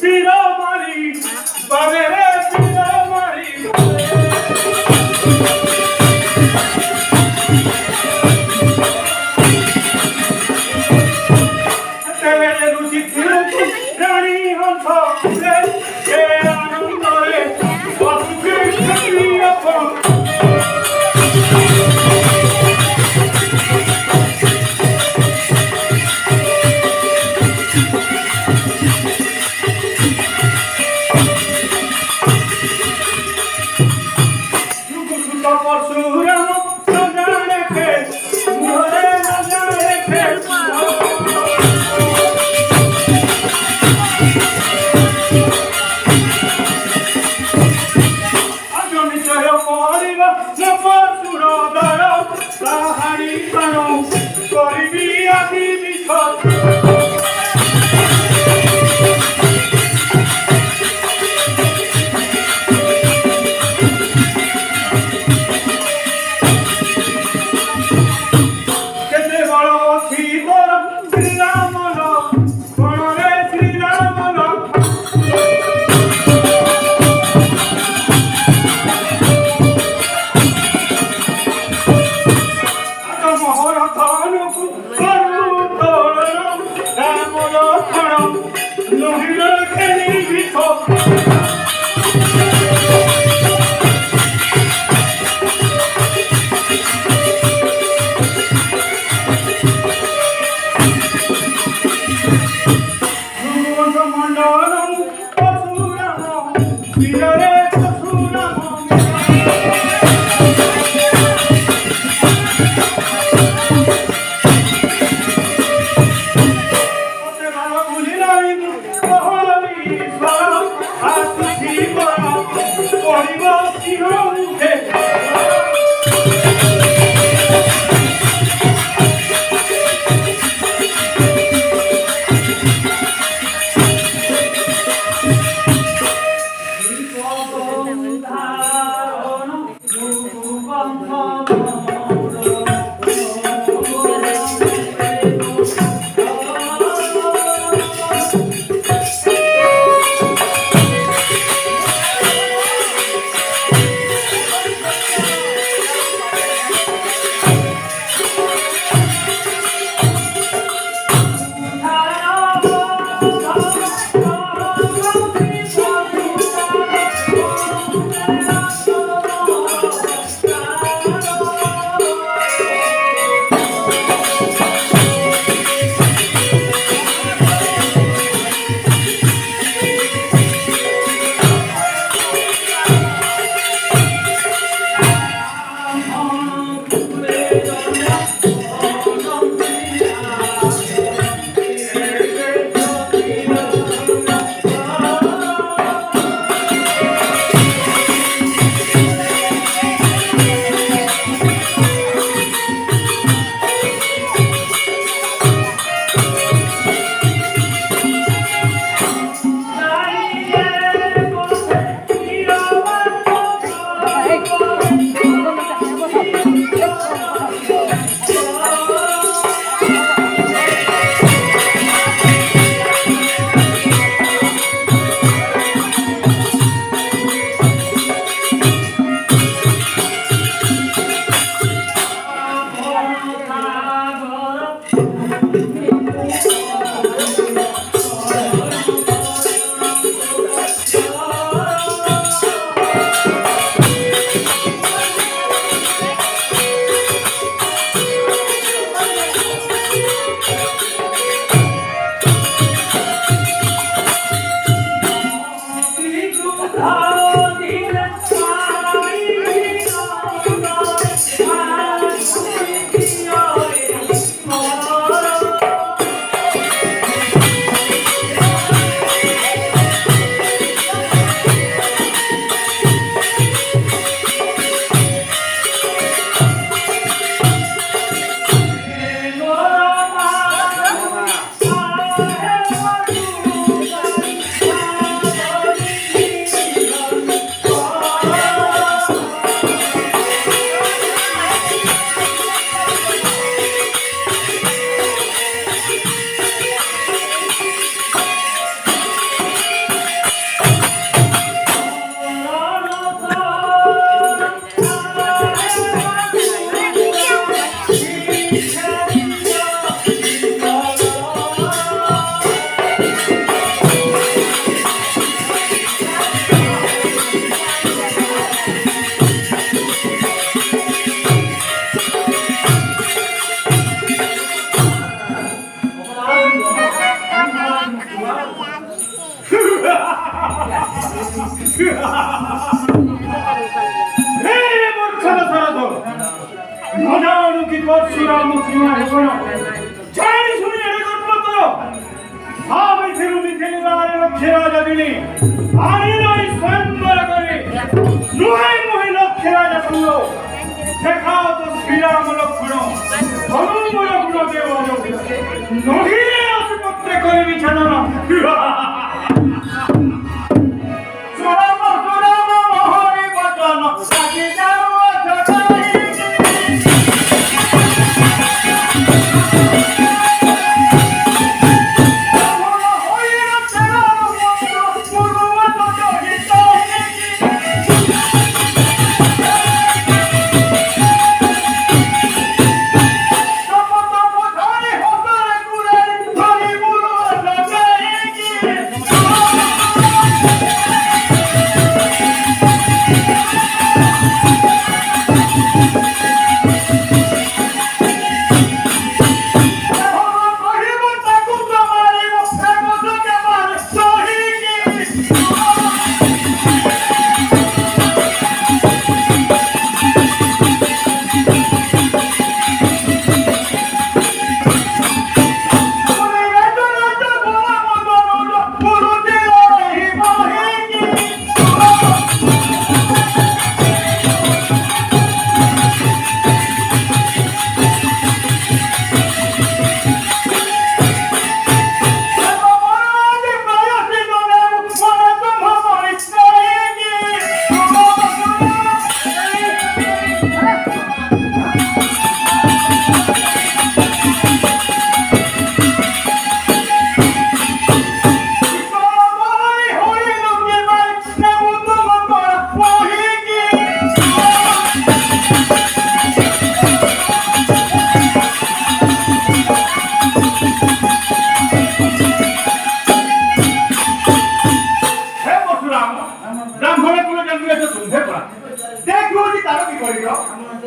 শিরোমণি বাবে রে শিরোমণি তেলে রুচি ফিরুচি রানী হংস রে আনন্দরে অসুখে আপন পরশুরাম রাজা রেখে ঘরে রাজা রেখে অজনিচয় পরিব পরশুর দর তাহারি প্রাণ করিবি আদি বিছল হে মূর্খতা সারদ নজানো কি পরশুরাম সীমা হেবন জানি শুনি এড়ে করত ভাবে ফিরুমি খেলিলারে লক্ষ্যে রাজা দিনি আনি নই স্বয়ংবর করে নুহাই মোহে লক্ষ্যে রাজা সঙ্গ দেখাও তো শ্রীরাম লক্ষ্মণ অনুমূল গুণ দেব নহিলে আসপত্রে করে বিছানা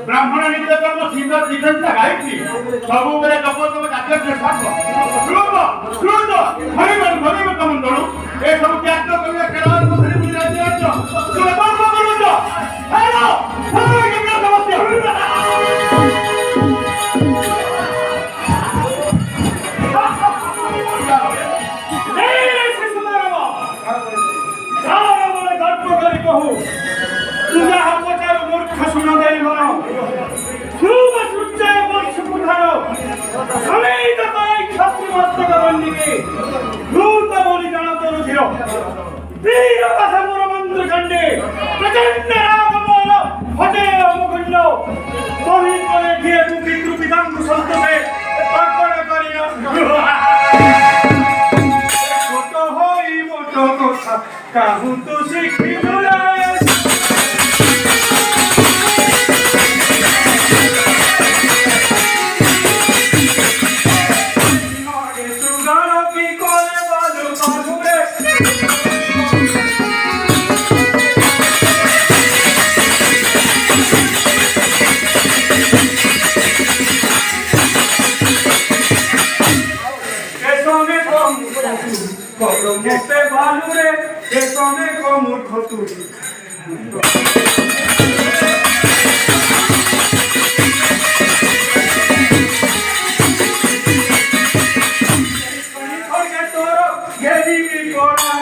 ব্রাহ্মণ নিজে জন্ম সিংহ ত্রিকণ্ঠা গাইছি ସବୁବେଳେ ଲୋକ ତମ ଜାତୀୟ ପ୍ରେସାଦ ଶୁଣନ୍ତୁ ଶୁଣନ୍ତୁ ଧରିବ ତମ ଦଳୁ ଏସବୁ ତ୍ୟାଗ କରିବା କେରଳ ପୋଖରୀ ବୁଲି ରାଜ୍ୟ ତୁମେ କଣ କରୁଛ ହେଲୋ କେମିତି ସମସ୍ୟା କହୁ ତୁ ଯାହା ପଚାରୁ ମୂର୍ଖ ଶୁଣ ଦେଇ ମନ ধ্রুব সূর্যায় বর্ষপু ধারো সমেত পাই ছাত্রী মস্তক বন্দিকে দ্রুত বলিদান তরুধির বীর কথা মোর মন্ত্র খণ্ডে প্রচন্ড রাগ বল হতে অমুকুল্য তহি করে দিয়ে তু পিতৃ পিতাঙ্গ সন্তোষে অর্পণ করিল ছোট হই মোট কথা কাহু তো শিখিল মতে ভালুরে এসনে কমূর্খ তুই তোর গেলি করা